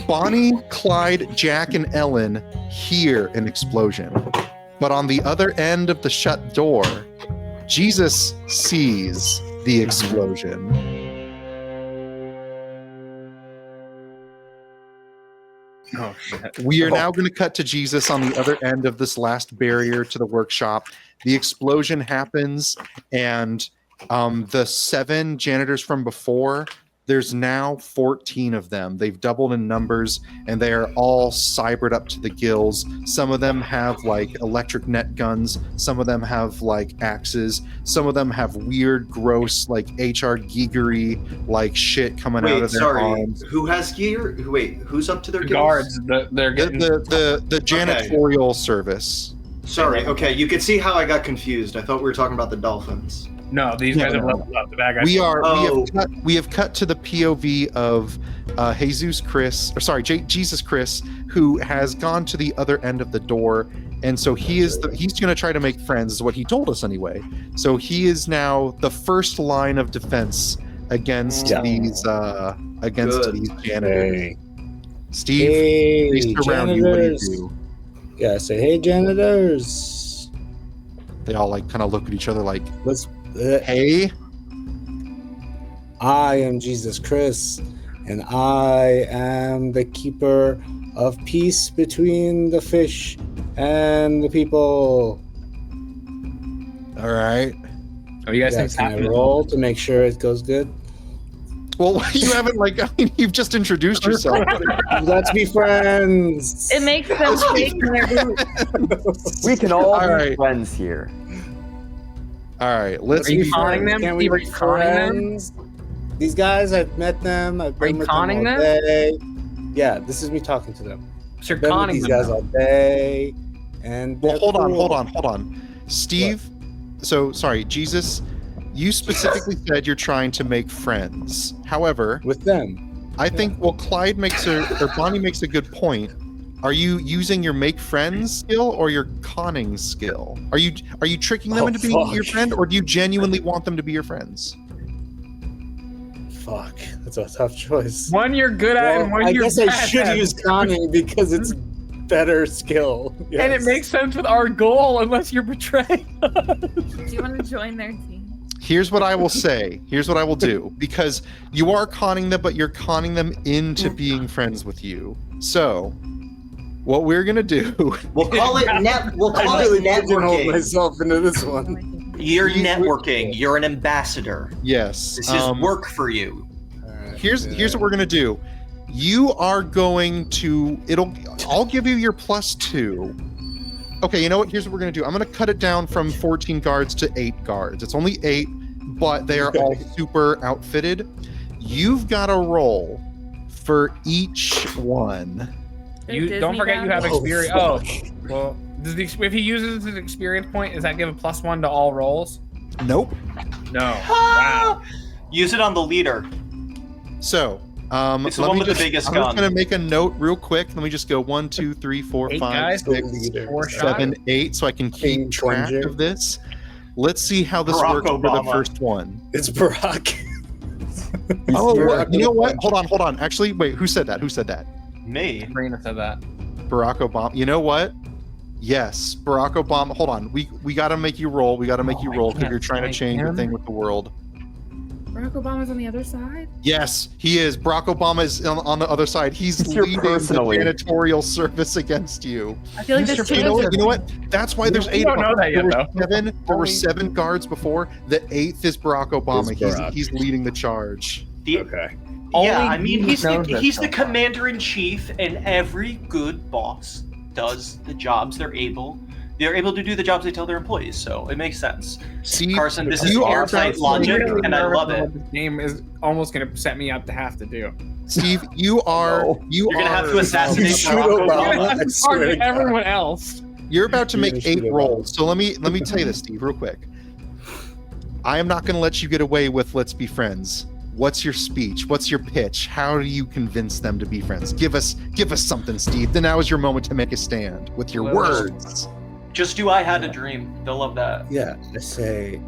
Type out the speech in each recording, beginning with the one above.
Bonnie, Clyde, Jack, and Ellen hear an explosion. But on the other end of the shut door, Jesus sees the explosion. Oh, shit. We are now going to cut to Jesus on the other end of this last barrier to the workshop. The explosion happens, and the 7 janitors from before, there's now 14 of them. They've doubled in numbers, and they are all cybered up to the gills. Some of them have like electric net guns. Some of them have like axes. Some of them have weird, gross, like HR geegery, like shit coming out of their arms. Who has gear? Wait, who's up to their The gills? guards, they're getting The janitorial service. Sorry, okay, you can see how I got confused. I thought we were talking about the dolphins. No, these guys have leveled up. The bad guys. We have cut to the POV of Jesus Chris, who has gone to the other end of the door, and so he's going to try to make friends, is what he told us anyway. So he is now the first line of defense against these janitors. Hey. Steve, Hey, they surround you. What do you do? Yeah, say, hey, janitors. They all like kind of look at each other like, Let's. hey. I am Jesus Chris, and I am the keeper of peace between the fish and the people. All right. Oh, you guys think Can I roll to make sure it goes good? Well, you haven't you've just introduced yourself. Let's be friends. It makes them shake their boots. We can all be right. friends here. All right, let's Are you be conning friends. them? Can we Are be you conning them? friends? These guys, I've met them. I've Are been you with conning them all them? day. Yeah, this is me talking to them. So you're Been with conning these them. guys all day. And Well, hold cool. on. Steve, so sorry, Jesus, you specifically said you're trying to make friends. However, With them. I think Bonnie makes a good point. Are you using your make friends skill or your conning skill? Are you tricking them into being your friend, or do you genuinely want them to be your friends? Fuck, that's a tough choice. One you're good at, and one I you're guess I bad should at. use conning because it's better skill. Yes. And it makes sense with our goal, unless you're betraying us. Do you want to join their team? Here's what I will say. Here's what I will do. Because you are conning them, but you're conning them into being friends with you. So, what we're gonna do? We'll call it I really pigeonholed networking. myself into this one. You're networking. You're an ambassador. Yes. This is work for you. Here's what we're gonna do. You are going to. I'll give you your +2. Okay, you know what? Here's what we're going to do. I'm going to cut it down from 14 guards to 8 guards. It's only 8, but they are all super outfitted. You've got to roll for each one. You don't forget you have experience. Oh, well, if he uses his experience point, does that give a +1 to all rolls? Nope. No. Wow. Use it on the leader. So, It's the one with the biggest I'm gun. just going to make a note real quick. Let me just go 1, 2, 3, 4, 8 5, guys? 6, Four 7, 8, so I can keep track Plunger. of this. Let's see how this Barack works for the Obama. first one. It's Barack. Oh, Barack you know what? Obama. Hold on. Actually, wait, who said that? Me. Marina said that. Barack Obama. You know what? Yes, Barack Obama. Hold on. We got to make you roll. We got to make you roll because you're trying to change the thing with the world. Barack Obama's on the other side? Yes, he is. Barack Obama is on the other side. He's It's leading the personally. janitorial service against you. I feel like this You know what? That's why there's 8 don't of know them. that yet, There were 7 guards before. The 8th is Barack Obama. Is Barack. He's leading the charge. Okay. Yeah, Only I mean, he knows this he's the stuff. commander-in-chief, and every good boss does the jobs they're able to do the jobs they tell their employees, so it makes sense. See, Carson, this is you are airtight about- logic, Really and I nervous love about it. what This game is almost going to set me up to have to do. Steve, you are. You're gonna have to assassinate You shoot Barack Obama. Obama. I swear to God. Everyone else. You're about to You're make gonna shoot 8 Obama. rolls. So let me tell you this, Steve, real quick. I am not going to let you get away with "Let's be friends." What's your speech? What's your pitch? How do you convince them to be friends? Give us something, Steve. Then now is your moment to make a stand with your Well, words. Just do I Had a Dream. They'll love that. Yeah, I say,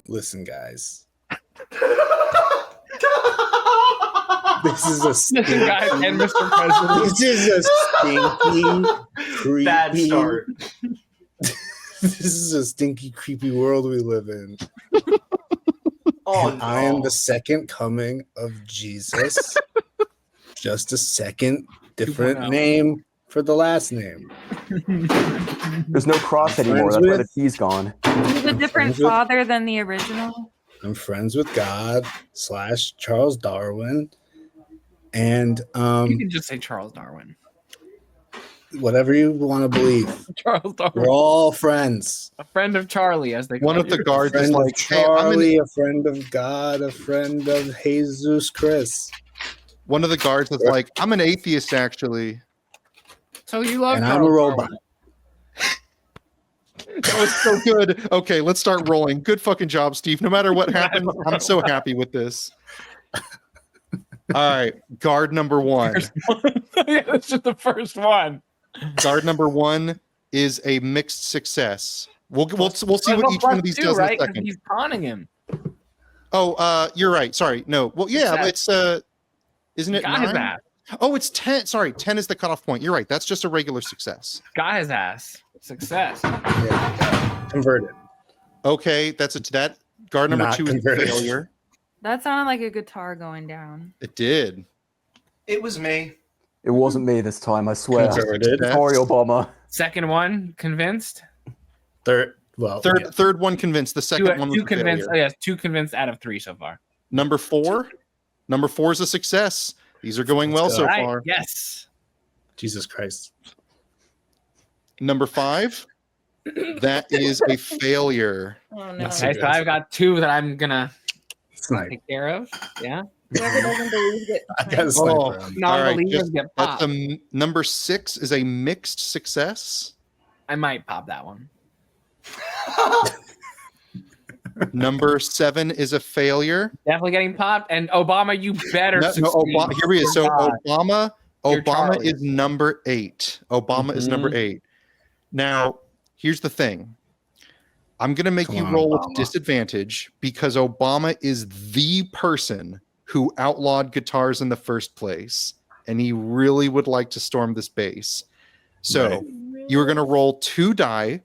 listen, guys. This is a Listen, guys, and Mr. President. This is a stinky, creepy. Bad start. This is a stinky, creepy world we live in. Oh, And I am the second coming of Jesus. Just a second, different 2.0. name for the last name. There's no cross anymore. That's why the T's gone. He's a different friends with- father than the original. I'm friends with God / Charles Darwin. And You can just say Charles Darwin. whatever you want to believe, Charles Darwin. we're all friends. A friend of Charlie, as they call One of the you. A guards is friend of like, hey, Charlie, a friend of God, a friend of Jesus Chris. one of the guards is like, I'm an atheist actually. So you love And Charles I'm a robot. Darwin. That was so good. Okay, let's start rolling. Good fucking job, Steve. No matter what happens, I'm so happy with this. All right, guard number 1. Yeah, that's just the first one. Guard number 1 is a mixed success. We'll see what each one of these does right? in a 'Cause second. He's conning him. Oh, you're right. Sorry. No. Well, yeah, but it's isn't it Got his 9? ass. Oh, it's 10. Sorry, 10 is the cutoff point. You're right. That's just a regular success. Got his ass. Success. Yeah. Converted. Okay, that's that. Guard number Not 2 is a converted. failure. That sounded like a guitar going down. It did. It was me. It wasn't me this time, I swear. Converted. Sorry, Obama. Second one, convinced. Third Third one convinced. The second one was Two a convinced. failure. Oh, yes, 2 convinced out of 3 so far. Number 4. Number 4 is a success. These are going well Let's so go. Right, far. yes. Jesus Christ. Number 5. That is a failure. Oh no. That's Okay, so I've got 2 that I'm gonna Snipe. take care of. Yeah. Whoever doesn't believe it. I got a sniper. Oh. on. All right, Non-believers just- get That's popped. number 6 is a mixed success. I might pop that one. Number 7 is a failure. Definitely getting popped. And Obama, you better No, succeed. Obama, here he is. So God. You're Obama Charlie. is number 8. Obama is number 8. Now, here's the thing. I'm going to make Come you on, roll Obama. with disadvantage because Obama is the person who outlawed guitars in the first place, and he really would like to storm this base. So Right. you're going to roll 2 die.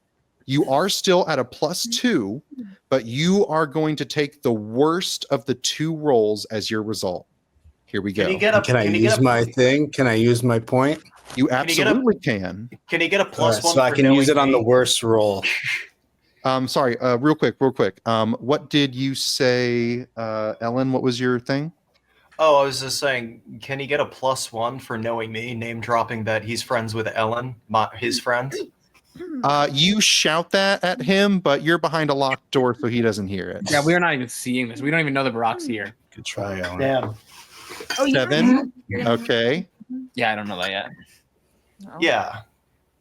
You are still at a +2, but you are going to take the worst of the 2 rolls as your result. Here we go. Can you get a? Can I can you use get a, my thing? Can I use my point? You Can you get a- absolutely can. Can you get a All plus right, one? so I for can use it knowing on the me? worst roll. Sorry, real quick. What did you say, Ellen? What was your thing? Oh, I was just saying, can he get a +1 for knowing me, name dropping that he's friends with Ellen, his friend? You shout that at him, but you're behind a locked door, so he doesn't hear it. Yeah, we're not even seeing this. We don't even know the Barack's here. Good try, Alan. Damn. Oh, you 7. Okay. Yeah, I don't know that yet. Oh. Yeah.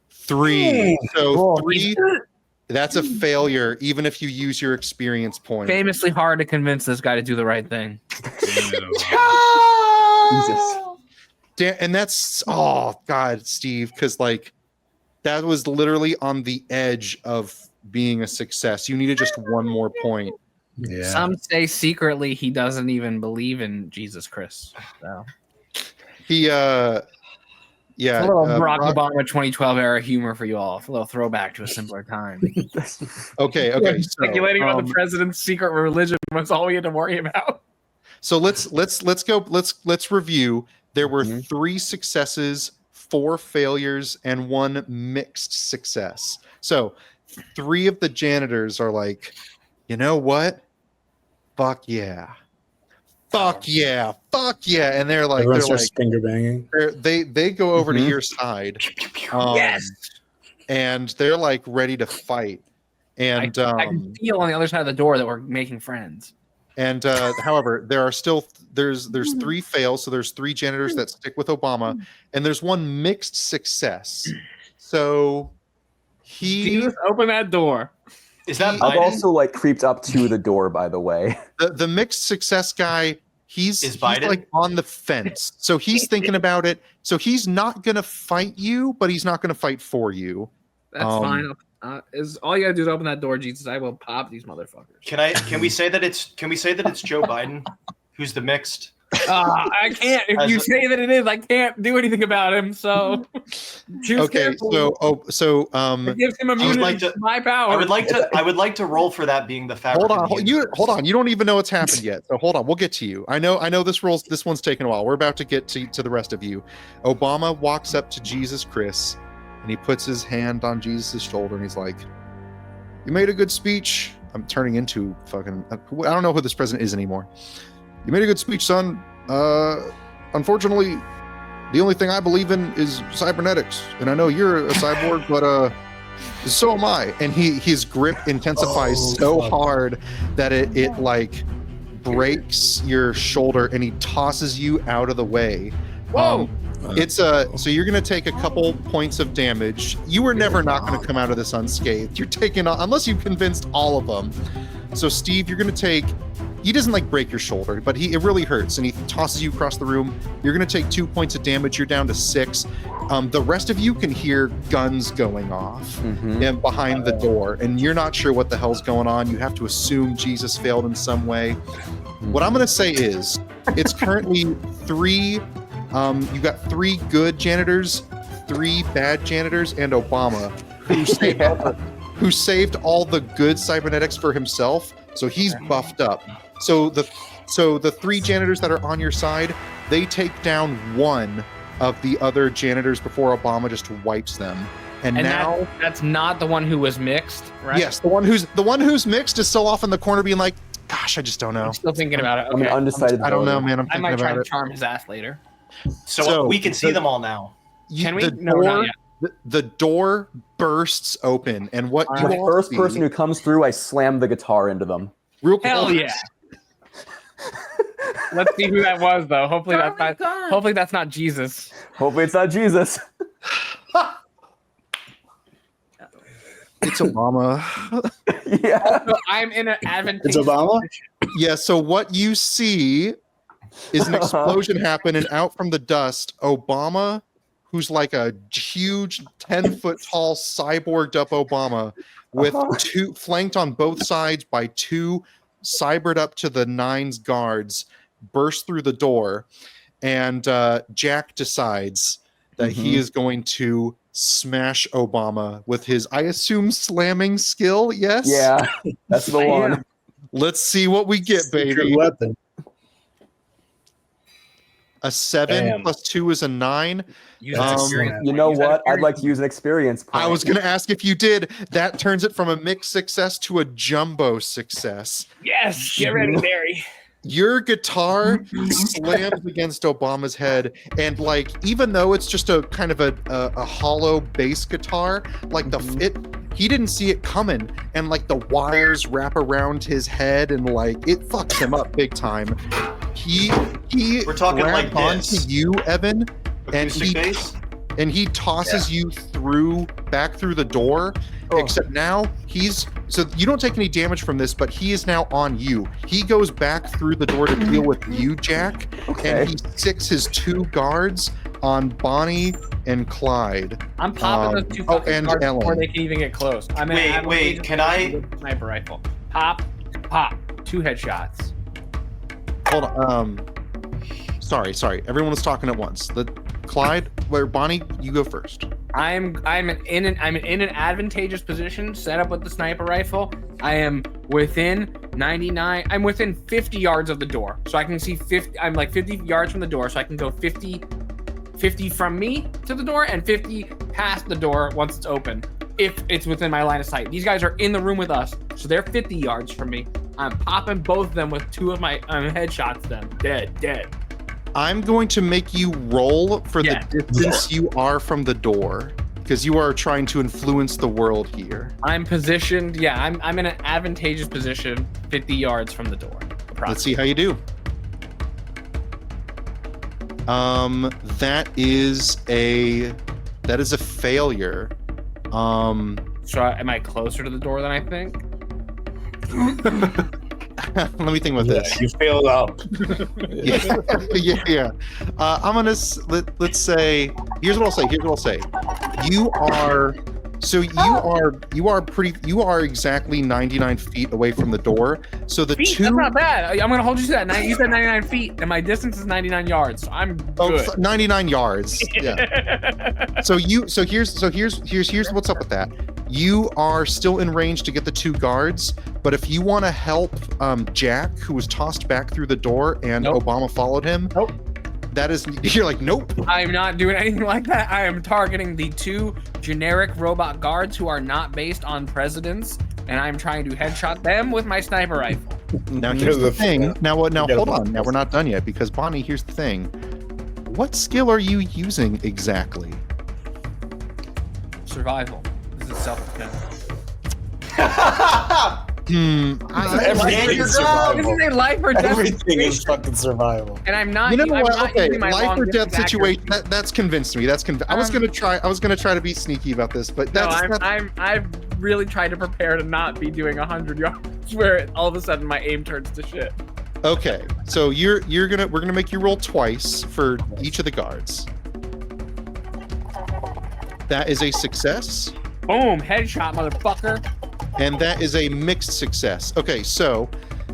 3. So Oh, 3. That's a failure, even if you use your experience point. Famously hard to convince this guy to do the right thing. Jesus. And that's God, Steve, because like that was literally on the edge of being a success. You needed just 1 more point. Yeah. Some say secretly he doesn't even believe in Jesus Christ. So He a yeah. little Barack Obama 2012 era humor for you all. A little throwback to a simpler time. Okay. So, Speculating about the president's secret religion was all we had to worry about. So let's go. Let's review. There were Mm-hmm. 3 successes, 4 failures, and 1 mixed success. So 3 of the janitors are like, you know what? Fuck yeah. Fuck yeah. Fuck yeah. And they're like, Everyone they're starts like, finger banging. they go over to Mhm. your side. Yes. And they're like ready to fight. And I can feel on the other side of the door that we're making friends. And however, there are still there's 3 fails, so there's 3 janitors that stick with Obama, and there's 1 mixed success. So Jesus, open that door. Is that I've Biden? also like creeped up to the door, by the way. the mixed success guy, he's Biden? like on the fence. So he's thinking about it. So he's not gonna fight you, but he's not gonna fight for you. That's fine. Is all you gotta do is open that door, Jesus. I will pop these motherfuckers. Can we say that it's Joe Biden who's the mixed? I can't. If you say that it is, I can't do anything about him. So, Okay, so it gives him immunity to my power. I would like to roll for that being the fabric. hold on. You don't even know what's happened yet. So hold on. We'll get to you. I know this one's taken a while. We're about to get to the rest of you. Obama walks up to Jesus Chris, and he puts his hand on Jesus' shoulder, and he's like, "You made a good speech." I'm turning into fucking. I don't know who this president is anymore. You made a good speech, son. Unfortunately, the only thing I believe in is cybernetics, and I know you're a cyborg, but so am I. And his grip intensifies so hard that it like breaks your shoulder, and he tosses you out of the way. Whoa! So you're gonna take a couple points of damage. You were never not gonna come out of this unscathed. You're taking unless you convinced all of them. So Steve, you're gonna take. He doesn't like break your shoulder, but it really hurts, and he tosses you across the room. You're gonna take 2 points of damage. You're down to 6. The rest of you can hear guns going off and behind the door, and you're not sure what the hell's going on. You have to assume Jesus failed in some way. What I'm gonna say is, it's currently 3. You got 3 good janitors, 3 bad janitors, and Obama, who saved all the good cybernetics for himself. So he's buffed up. So the 3 janitors that are on your side, they take down 1 of the other janitors before Obama just wipes them. And now that's not the one who was mixed, right? Yes, the one who's mixed is still off in the corner being like, "Gosh, I just don't know." I'm still thinking about it. I'm an undecided. I don't know, man. I'm I thinking might try about to it. charm his ass later. So we can see them all now. Can we? The No, door, not yet. the door bursts open, and what you The all first see, person who comes through, I slam the guitar into them. real quick, Hell yeah! Let's see who that was, though. Hopefully that's not. Hopefully that's not Jesus. Hopefully it's not Jesus. it's Obama. Yeah. So I'm in an advantageous. It's Obama? Yeah, so what you see is an explosion happen, and out from the dust, Obama, who's like a huge 10-foot tall cyborged up Obama with 2 flanked on both sides by 2 cybered up to the 9's guards, burst through the door, and Jack decides that he is going to smash Obama with his, I assume, slamming skill. Yes. Yeah. That's the one. Let's see what we get, baby. Weapon. A 7 Damn. plus 2 is a 9. Use that experience You point. know Use that what? I'd experience like to use an experience point. I was going to ask if you did. That turns it from a mixed success to a jumbo success. Yes, get ready, Barry. Your guitar slams against Obama's head, and like, even though it's just a kind of a hollow bass guitar, like he didn't see it coming, and like the wires wrap around his head, and like it fucks him up big time. We're talking grabbed like this. onto you, Evan, and Acoustic bass? and he tosses you back through the door. Except now so you don't take any damage from this, but he is now on you. He goes back through the door to deal with you, Jack, and he sticks his 2 guards on Bonnie and Clyde. I'm popping those 2 fucking and cards before Ellen. they can even get close. I'm Wait, can I- sniper rifle? Pop, 2 headshots. Hold on. Sorry. Everyone was talking at once. Clyde, Bonnie, you go first. I'm in an advantageous position, set up with the sniper rifle. I am within 99. I'm within 50 yards of the door, so I can see 50. I'm like 50 yards from the door, so I can go 50 from me to the door and 50 past the door once it's open, if it's within my line of sight. These guys are in the room with us, so they're 50 yards from me. I'm popping both of them with 2 of my headshots. Them dead. I'm going to make you roll for the distance you are from the door, because you are trying to influence the world here. I'm positioned. Yeah, I'm in an advantageous position, 50 yards from the door. Let's see how you do. That is a failure. So am I closer to the door than I think? Let me think about this. You failed out. Yeah. I'm gonna let's say. Here's what I'll say. You are So you are exactly 99 feet away from the door. So the Feet, that's not bad. I'm gonna hold you to that. You said 99 feet, and my distance is 99 yards. So I'm good. 99 yards. Yeah. So here's what's up with that. You are still in range to get the 2 guards, but if you want to help Jack, who was tossed back through the door, and Obama followed him. Nope. That is, you're like, nope. I'm not doing anything like that. I am targeting the 2 generic robot guards who are not based on presidents, and I'm trying to headshot them with my sniper rifle. Now here's the thing. Now hold on. Now we're not done yet, because Bonnie, here's the thing. What skill are you using exactly? Survival. This is self-defense. Everything is This survival. is a life or death Everything is situation. fucking survival. And I'm not. You know I'm what? not Okay, using my life long or death distance situation. accuracy. That's convinced me. I was gonna try to be sneaky about this, but that's I've really tried to prepare to not be doing 100 yards, where all of a sudden my aim turns to shit. okay. So we're gonna make you roll twice for each of the guards. That is a success, Boom! Headshot, motherfucker. and that is a mixed success. Okay, so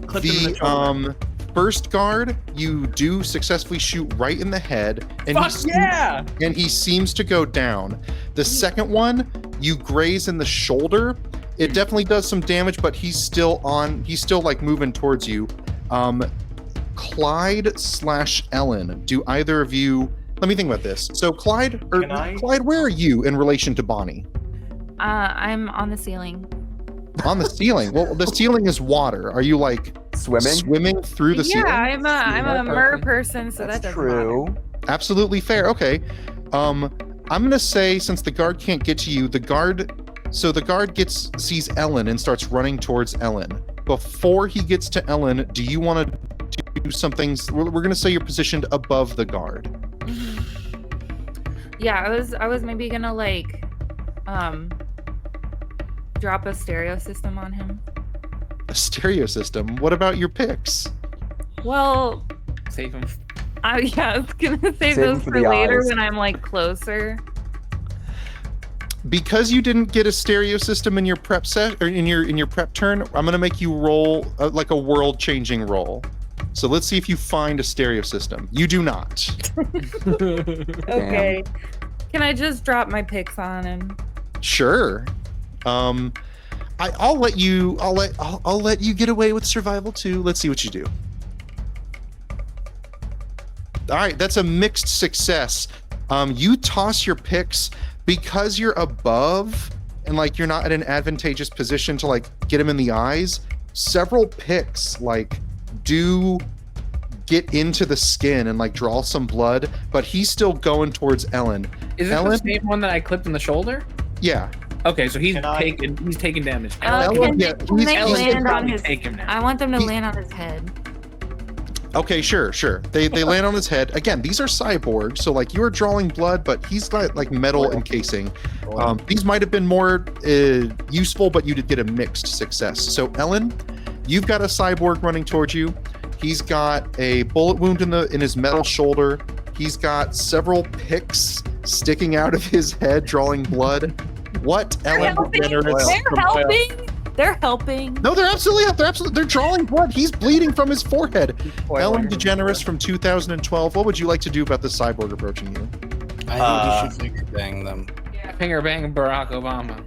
Clipped him in the shoulder. first guard, you do successfully shoot right in the head, and Fuck yeah! and he seems to go down. The second one, you graze in the shoulder. It definitely does some damage, but he's still like moving towards you. Clyde/Ellen, do either of you? Let me think about this. So Clyde, where are you in relation to Bonnie? I'm on the ceiling. On the ceiling. Well, the ceiling is water. Are you like swimming through the ceiling? Yeah, I'm a mer person, so that doesn't true. matter. Absolutely fair. Okay. I'm gonna say, since the guard can't get to you, the guard sees Ellen and starts running towards Ellen. Before he gets to Ellen, do you want to do something? We're gonna say you're positioned above the guard. Yeah, I was maybe gonna like drop a stereo system on him. A stereo system? What about your picks? Well, Save him. I was gonna save them those for for the later eyes. when I'm like closer. Because you didn't get a stereo system in your prep set or in your prep turn, I'm gonna make you roll like a world-changing roll. So let's see if you find a stereo system. You do not. Okay. Can I just drop my picks on him? Sure. I'll let you get away with survival too. Let's see what you do. All right, that's a mixed success. You toss your picks because you're above and like you're not in an advantageous position to like get him in the eyes. Several picks like do get into the skin and like draw some blood, but he's still going towards Ellen. Is this Ellen? the same one that I clipped in the shoulder? Yeah. Okay, so he's Can I- taking damage. Can yeah, they he's- land on probably his? take him now. I want them to He- land on his head. Okay, sure. They land on his head. Again, these are cyborgs, so like you're drawing blood, but he's got like metal encasing. These might have been more useful, but you did get a mixed success. So Ellen, you've got a cyborg running towards you. He's got a bullet wound in his metal shoulder. He's got several picks sticking out of his head, drawing blood. What, Ellen DeGeneres? They're helping. No, they're absolutely. They're drawing blood. He's bleeding from his forehead. Ellen DeGeneres from 2012. What would you like to do about the cyborg approaching you? I think you should finger bang them. Finger bang Barack Obama.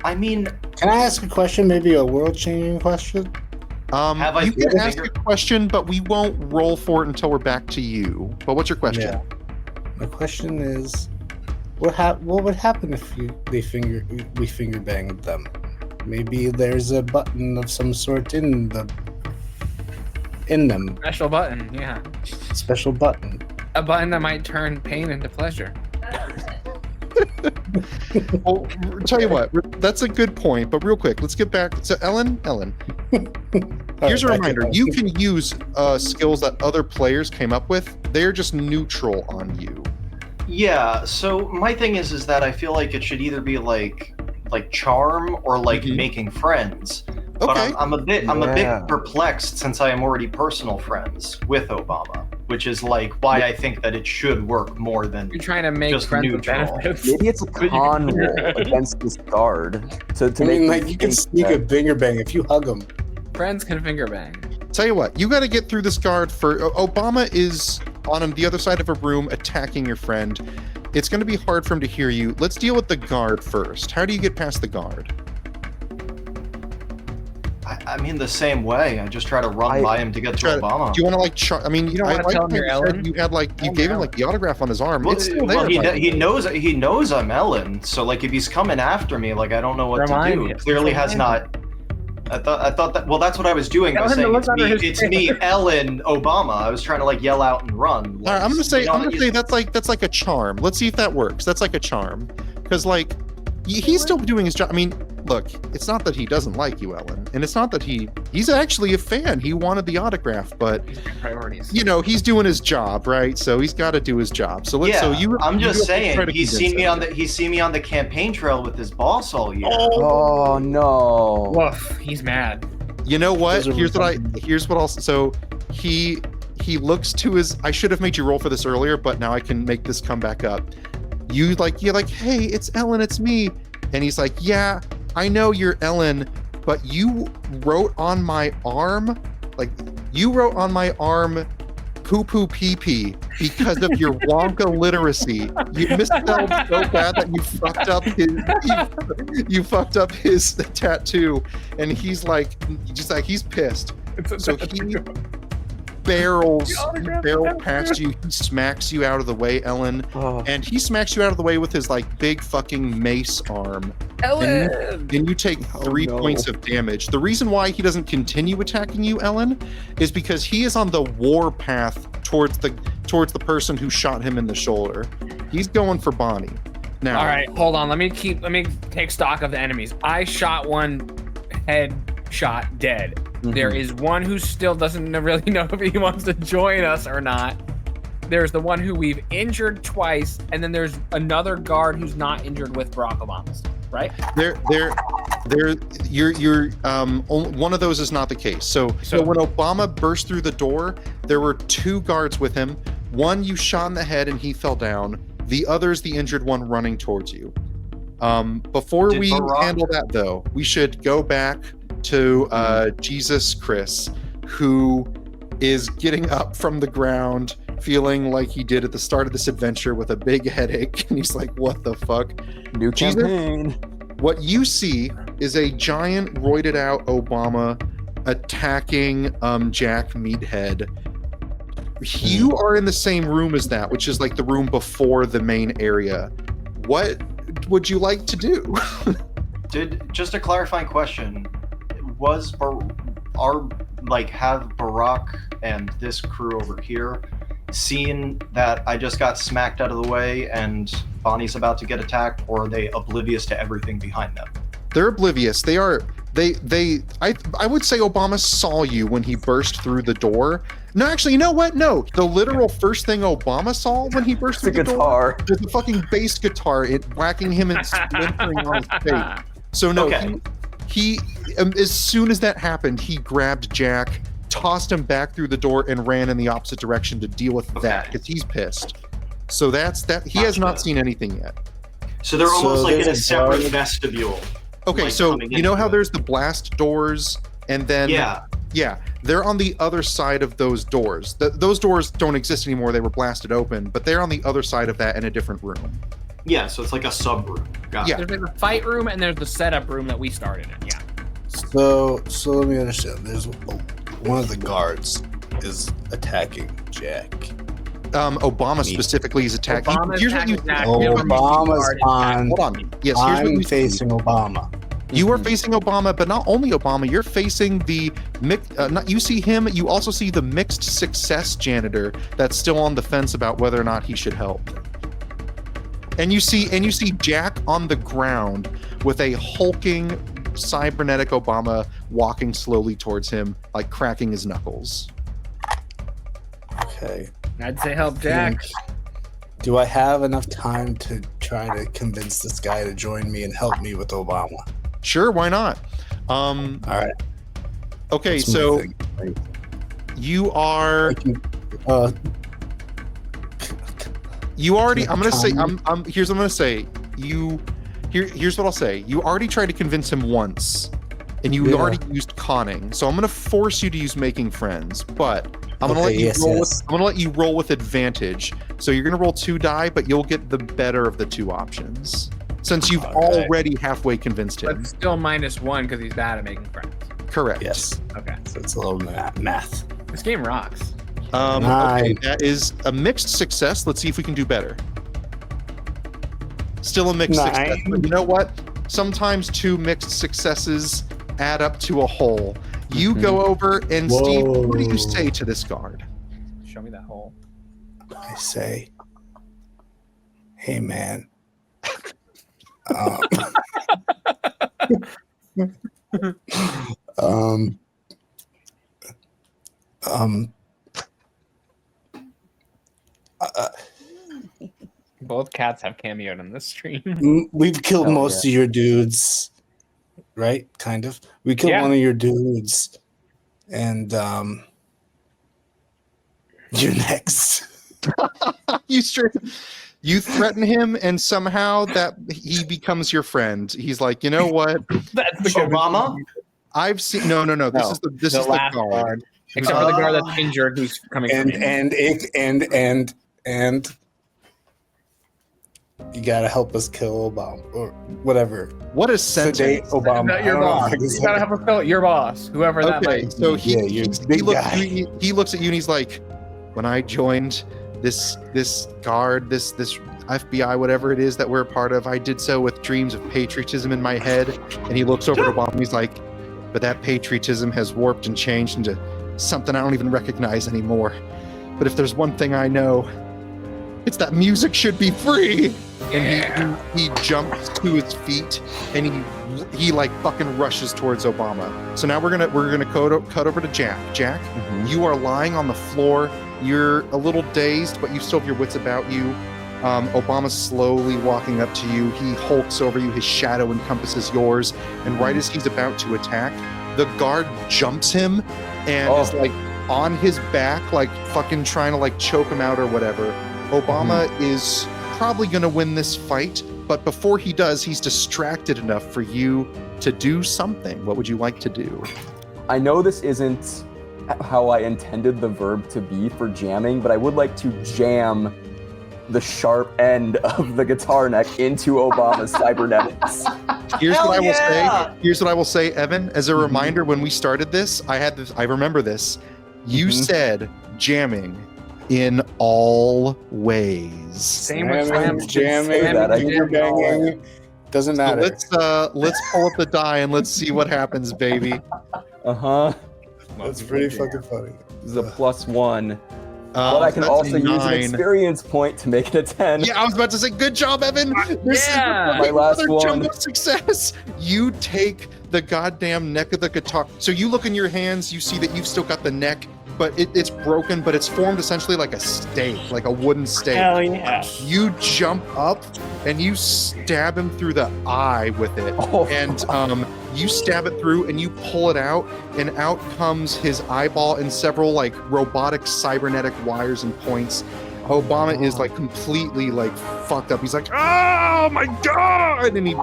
I mean, Can I ask a question? Maybe a world-changing question? Have I You can finger- ask a question, but we won't roll for it until we're back to you. But what's your question? Yeah. My question is, what would happen if we finger banged them? Maybe there's a button of some sort in them. Special button, yeah. Special button. A button that might turn pain into pleasure. Well, tell you what, that's a good point. But real quick, let's get back. So Ellen, here's a reminder: you can use skills that other players came up with. They're just neutral on you. yeah. So my thing is that I feel like it should either be like charm or like Mhm. making friends. But Okay. I'm a bit Yeah. perplexed since I am already personal friends with Obama. which is like why I think that it should work more than You're trying to make just friends with neutral. benefits. Maybe it's a con roll against this guard. To I make mean, them like, you can think sneak that- a finger bang if you hug him. Friends can finger bang. Tell you what, you got to get through this guard for Obama is on the other side of a room attacking your friend. It's going to be hard for him to hear you. Let's deal with the guard first. How do you get past the guard? I mean, the same way. I just try to run by him to get to Obama. Do you want to like? I mean, You don't I wanna like tell him how you're you said Ellen? you had like you gave him like the autograph on his arm. Well, It's still there. he knows I'm Ellen. So like, if he's coming after me, like I don't know what Remind to do. me. Clearly has not. I thought that. Well, that's what I was doing. I was Tell him saying to look under his it's me, Ellen Obama. I was trying to like yell out and run. All right, I'm gonna say You know, that's like a charm. Let's see if that works. That's like a charm, because like he's still doing his job. I mean, look, it's not that he doesn't like you, Ellen, and it's not that he's actually a fan. He wanted the autograph, but Priorities. you know he's doing his job, right? So he's got to do his job. So let's. Yeah, So you. I'm you just have to try saying to he's convince seen me him. on the campaign trail with his boss all year. Oh no. Woof, he's mad. You know what? Those are Here's what I'll. So he looks to his. I should have made you roll for this earlier, but now I can make this come back up. You're like, hey, it's Ellen, it's me, and he's like, yeah, I know you're Ellen, but you wrote on my arm, poo poo pee pee because of your Wonka literacy. You misspelled so bad that you fucked up his tattoo, and he's he's pissed. So he barrel past you, he smacks you out of the way, Ellen, Oh. and he smacks you out of the way with his like big fucking mace arm. Ellen. And you take 3 no. points of damage. The reason why he doesn't continue attacking you, Ellen, is because he is on the war path towards the person who shot him in the shoulder. He's going for Bonnie. Now, All right, hold on. Let me take stock of the enemies. I shot one head shot dead. There is one who still doesn't really know if he wants to join us or not. There's the one who we've injured twice, and then there's another guard who's not injured with Barack Obama's, right? one of those is not the case. So when Obama burst through the door, there were 2 guards with him. One you shot in the head and he fell down. The other's the injured one running towards you. Before we handle that though, we should go back to Jesus Chris, who is getting up from the ground, feeling like he did at the start of this adventure with a big headache, and he's like, what the fuck? New Jesus? campaign. What you see is a giant roided out Obama attacking Jack Meathead. You are in the same room as that, which is like the room before the main area. What would you like to do? Just a clarifying question: have Barack and this crew over here seen that I just got smacked out of the way and Bonnie's about to get attacked, or are they oblivious to everything behind them? They're oblivious. I would say Obama saw you when he burst through the door. No, actually, you know what? No, the literal first thing Obama saw when he burst through the door was the fucking bass guitar, whacking him and splintering on his face. So no, Okay. he as soon as that happened, he grabbed Jack, tossed him back through the door, and ran in the opposite direction to deal with that because he's pissed. So that's that. He has not seen anything yet. So they're almost like in a there's a separate guard. vestibule. Okay, like, so coming you know how into it. there's the blast doors, and then yeah, they're on the other side of those doors. Those doors don't exist anymore. They were blasted open, but they're on the other side of that in a different room. Yeah, so it's like a sub room. Got Yeah. it. There's the fight room and there's the setup room that we started in. Yeah. So let me understand. There's one of the guards is attacking Jack. Obama specifically is attacking. Obama's Here's what you. attacking Jack. Obama's on. Hold on. Yes, here's what I'm you facing Obama. You are facing Obama, but not only Obama. You're facing the you see him. You also see the mixed success janitor that's still on the fence about whether or not he should help. And you see Jack on the ground with a hulking cybernetic Obama walking slowly towards him, like cracking his knuckles. Okay. I'd say help Jack. Do I have enough time to try to convince this guy to join me and help me with Obama? Sure, why not? All right. Okay, That's my so thing. you are. You already. I'm gonna say. Here's what I'm gonna say. Here's what I'll say. You already tried to convince him once, and you already used conning. So I'm gonna force you to use making friends, but I'm gonna let you roll. I'm gonna let you roll with advantage. So you're gonna roll 2 die, but you'll get the better of the 2 options, since you've already halfway convinced him. But still -1 because he's bad at making friends. Correct. Yes. Okay. So it's a little math. This game rocks. Okay, that is a mixed success. Let's see if we can do better. Still a mixed success, but you know what? Sometimes 2 mixed successes add up to a whole. You go over and Steve, what do you say to this guard? Show me that hole. I say, hey man. Both cats have cameoed on this stream. We've killed most of your dudes, right? Kind of. We killed one of your dudes, and you're next. You threaten him, and somehow that he becomes your friend. He's like, you know what? That's the Obama? I've seen. No. This is the guard. Except for the guard that's injured, who's coming from and you gotta help us kill Obama or whatever. What a sentence. Obama. Not your boss. You gotta help us kill your boss, whoever that might be. So he looks at you and he's like, when I joined this guard, this FBI, whatever it is that we're a part of, I did so with dreams of patriotism in my head. And he looks over to Obama and he's like, but that patriotism has warped and changed into something I don't even recognize anymore. But if there's one thing I know, it's that music should be free. And he jumps to his feet and he like fucking rushes towards Obama. So now we're gonna cut over to Jack. Jack, you are lying on the floor. You're a little dazed, but you still have your wits about you. Obama's slowly walking up to you. He hulks over you. His shadow encompasses yours. And right as he's about to attack, the guard jumps him and is like on his back, like fucking trying to like choke him out or whatever. Obama is probably going to win this fight, but before he does, he's distracted enough for you to do something. What would you like to do? I know this isn't how I intended the verb to be for jamming, but I would like to jam the sharp end of the guitar neck into Obama's cybernetics. Here's what I will say, Evan. As a reminder, when we started this, I remember this. You said jamming in all ways. Same with jamming, banging. Doesn't matter. So let's pull up the die and let's see what happens, baby. That's pretty fucking funny. This is a +1. But I can also use an experience point to make it a 10. Yeah, I was about to say, good job, Evan. This is my last one. Jumbo success. You take the goddamn neck of the guitar. So you look in your hands, you see that you've still got the neck, but it's broken, but it's formed essentially like a stake, like a wooden stake. Hell yeah. You jump up and you stab him through the eye with it. And you stab it through and you pull it out, and out comes his eyeball and several like robotic cybernetic wires and points. Obama is like completely like fucked up. He's like, oh my god! And he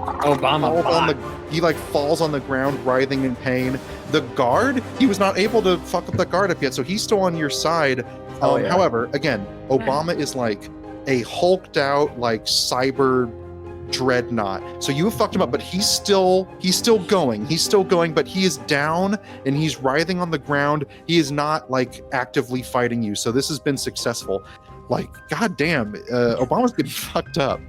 falls on the ground, writhing in pain. The guard, he was not able to fuck up the guard up yet, so he's still on your side. However, again, Obama is like a hulked out like cyber dreadnought. So you have fucked him up, but he's still going. He's still going, but he is down and he's writhing on the ground. He is not like actively fighting you. So this has been successful. Like, goddamn, Obama's getting fucked up.